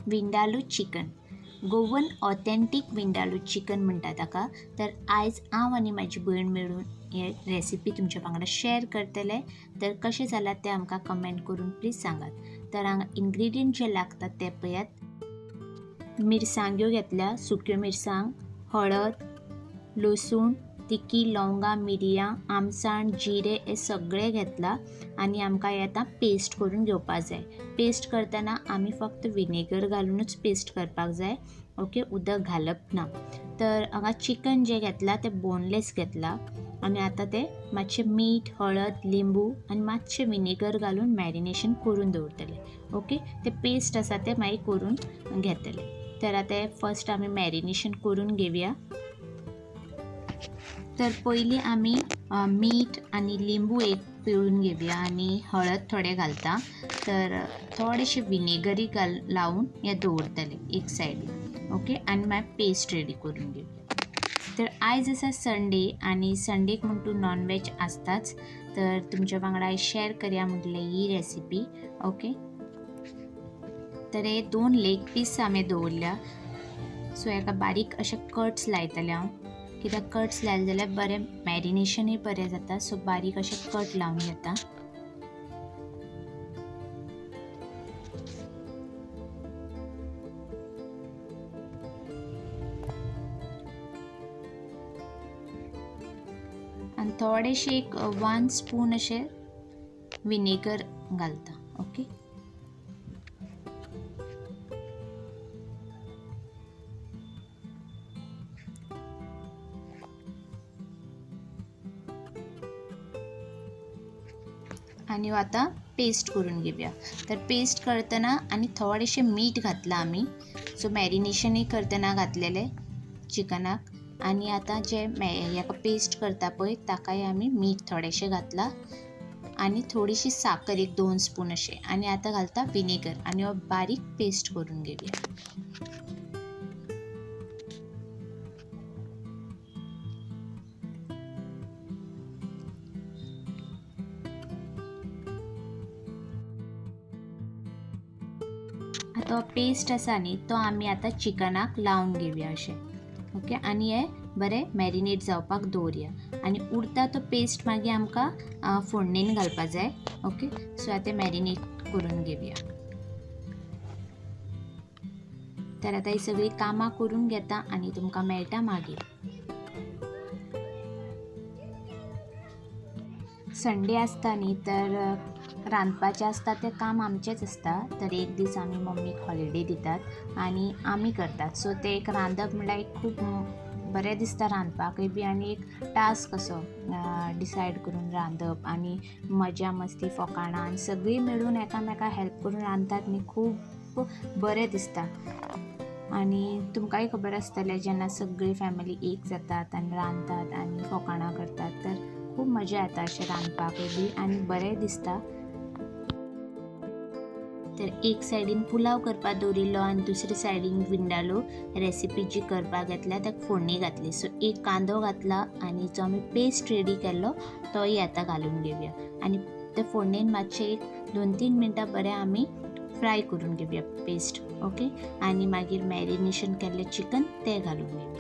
Vindaloo chicken, Goan authentic vindaloo chicken म्हणटा ताका. तर आयज हांव आनी म्हाजी भयण मेळून हे रेसिपी तुमच्या वांगडा शेअर करतले. तर कशें जालां तें आमकां कमेंट करून प्लीज सांगात. तर हांगा इन्ग्रेडियंट जे लागतात ते पळयात. मिरसांग्यो घेतल्या, सुक्यो मिरसांग, हळद, लसूण, तिकी, लवंगा, मिरयां, आमसाण, जिरे हे सगळें घेतला आनी आमकां हें आतां पेस्ट करून घेवपाक जाय. पेस्ट करतना आमी फक्त विनेगर घालूनच पेस्ट करपाक जाय. ओके, उदक घालप ना. तर हांगा चिकन जें घेतलां तें बोनलेस घेतलां आनी आतां तें मातशें मीठ, हळद, लिंबू आनी मातशें विनेगर घालून मॅरिनेशन करून दवरतले. ओके, तें पेस्ट आसा तें मागीर करून घेतले. तर आतां हें फर्स्ट आमी मॅरिनेशन करून घेवया. तर पयलीं आमी मीठ आनी लिंबू एक पिळून घेवया आनी हळद थोडे घालता. तर थोडेशें विनेगरी लावून हें दवरतले एक सायडीन. ओके, आनी मागीर पेस्ट रेडी करून घेवया. तर आयज आसा संडे आनी संडेक म्हण तूं नॉनवेज आसताच. तर तुमच्या वांगडा शेअर करया म्हटलें ही रेसिपी. ओके, तर हे 2 लेग पीस हांवें दवरल्या. सो हेका बारीक अशे कट्स लायतले हांव, कित्याक कट्स लायले जाल्यार बरें मॅरिनेशनूय बरें जाता. सो बारीक अशे कट लावन घेता. आनी थोडेशें एक 1 स्पून अशें विनेगर घालता. ओके, आनी आतां पेस्ट करून घेवया. तर पेस्ट करतना आनी थोडेशें मीठ घातलां आमी. सो मॅरिनेशनूय करतना घातलेलें चिकनाक. आनी आतां जे हेका पेस्ट करता पळय ताकाय आमी मीठ थोडेशें घातलां आनी थोडीशी साकर एक 2 स्पून अशें. आनी आतां घालता विनेगर आनी हो बारीक पेस्ट करून घेवया. तो पेस्ट आसा न्ही तो आमी आतां चिकनाक लावन घेवया अशें. ओके, आनी हें बरें मॅरिनेट जावपाक दवरया. आनी उरता तो पेस्ट मागीर आमकां फोडणेन घालपाक जाय. ओके, सो आतां मॅरिनेट करून घेवया. तर आतां ही सगळीं कामां करून घेता आनी तुमकां मेळटा मागीर. संडे आसता न्ही तर रांदपाचें आसता तें काम आमचेंच आसता. तर एक दीस आमी मम्मीक हॉलिडे दितात आनी आमी करतात. सो तें एक रांदप म्हणल्यार एक खूब बरें दिसता रांदपाकय बी आनी एक टास्क कसो डिसायड करून रांदप आनी मजा मस्ती फकाणां सगळीं मेळून एकामेकाक हेल्प करून रांदतात न्ही, खूब बरें दिसता. आनी तुमकांय खबर आसतलें जेन्ना सगळी फॅमिली एक जातात आनी रांदतात आनी फकाणां करतात तर खूब मजा येता अशें रांदपाकय बी आनी बरें दिसता. तर एक सायडीन पुलाव करपाक दवरिल्लो आनी दुसरे सायडीन विंडालू रेसिपी जी करपाक घेतल्या ताका फोडणी घातली. सो एक कांदो घातला आनी जो आमी पेस्ट रेडी केल्लो तोय आतां घालून घेवया. आनी ते फोडणेन मातशें एक 2-3 मिनटां बरें आमी फ्राय करून घेवया पेस्ट. ओके, आनी मागीर मॅरिनेशन केल्लें चिकन तें घालून घेवया.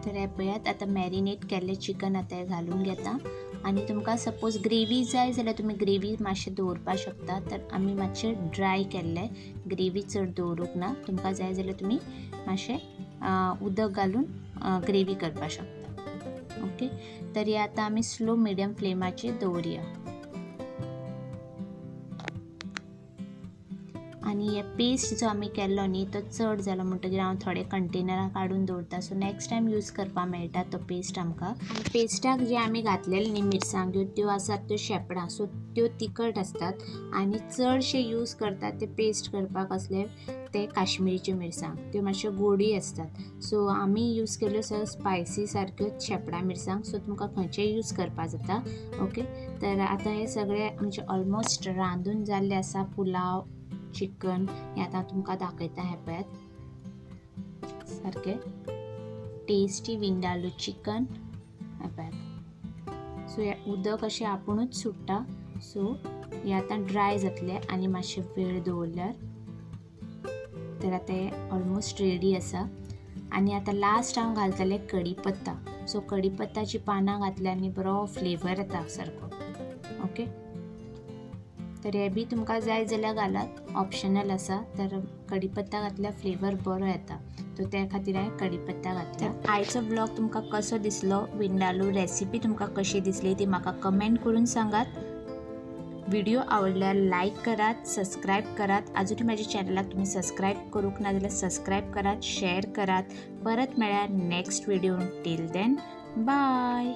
तर हे पळयात आतां मॅरिनेट केल्लें चिकन आतां हें घालून घेता. आनी तुमकां सपोज ग्रेवी जाय जाल्यार तुमी ग्रेवी मातशें दवरपाक शकता. तर आमी मातशें ड्राय केल्लें, ग्रेवी चड दवरूंक ना. तुमकां जाय जाल्यार तुमी मातशें उदक घालून ग्रेवी करपाक शकता. ओके, तर हे आतां आमी स्लो मिडियम फ्लेमाचेर दवरया. आनी हे पेस्ट जो आमी केल्लो न्ही तो चड जालो म्हणटकीर हांव थोडे कंटेनरां काडून दवरता. सो नेक्स्ट टायम यूज करपाक मेळटा तो पेस्ट आमकां. पेस्टाक जे आमी घातलेले न्ही मिरसांग्यो त्यो आसात त्यो शेपडां. सो त्यो तिखट आसतात आनी चडशे यूज करतात ते पेस्ट करपाक असले ते काश्मीरीच्यो मिरसांग, त्यो मातश्यो गोडूय आसतात. सो आमी यूज केल्ल्यो सगळ्यो स्पायसी सारक्यो शेपडां मिरसांग. सो तुमकां खंयचेय यूज करपाक जाता. ओके, तर आतां हे सगळे आमचे ऑलमोस्ट रांदून जाल्ले आसा. पुलाव, चिकन हें आतां तुमकां दाखयता. हें पळयात सारकें टेस्टी विंडालू चिकन पळय. सो हे उदक अशें आपुणूच सुट्टा. सो हे आतां ड्राय जातलें आनी मातशें वेळ दवरल्यार. तर आतां हे ऑलमोस्ट रेडी आसा. आनी आतां लास्ट हांव घालतलें कढीपत्ता. सो कढीपत्ताची पानां घातल्यार न्ही बरो फ्लेवर येता सारको. ओके, तर हे बी तुमकां जाय जाल्यार घालात, ऑप्शनल आसा. तर कढीपत्ता घातल्यार फ्लेवर बरो येता, तो त्या खातीर हांवें कढीपत्ता घातला. आयचो ब्लॉग तुमकां कसो दिसलो, विंडालू रेसिपी तुमकां कशी दिसली ती म्हाका कमेंट करून सांगात. व्हिडिओ आवडल्यार लाईक करात, सबस्क्राईब करात. अजूनही माझ्या चॅनलाक तुम्ही सबस्क्राईब करूंक ना जाल्यार सबस्क्राईब करात, शेअर करात. परत मेळ्यार next video. Till then bye.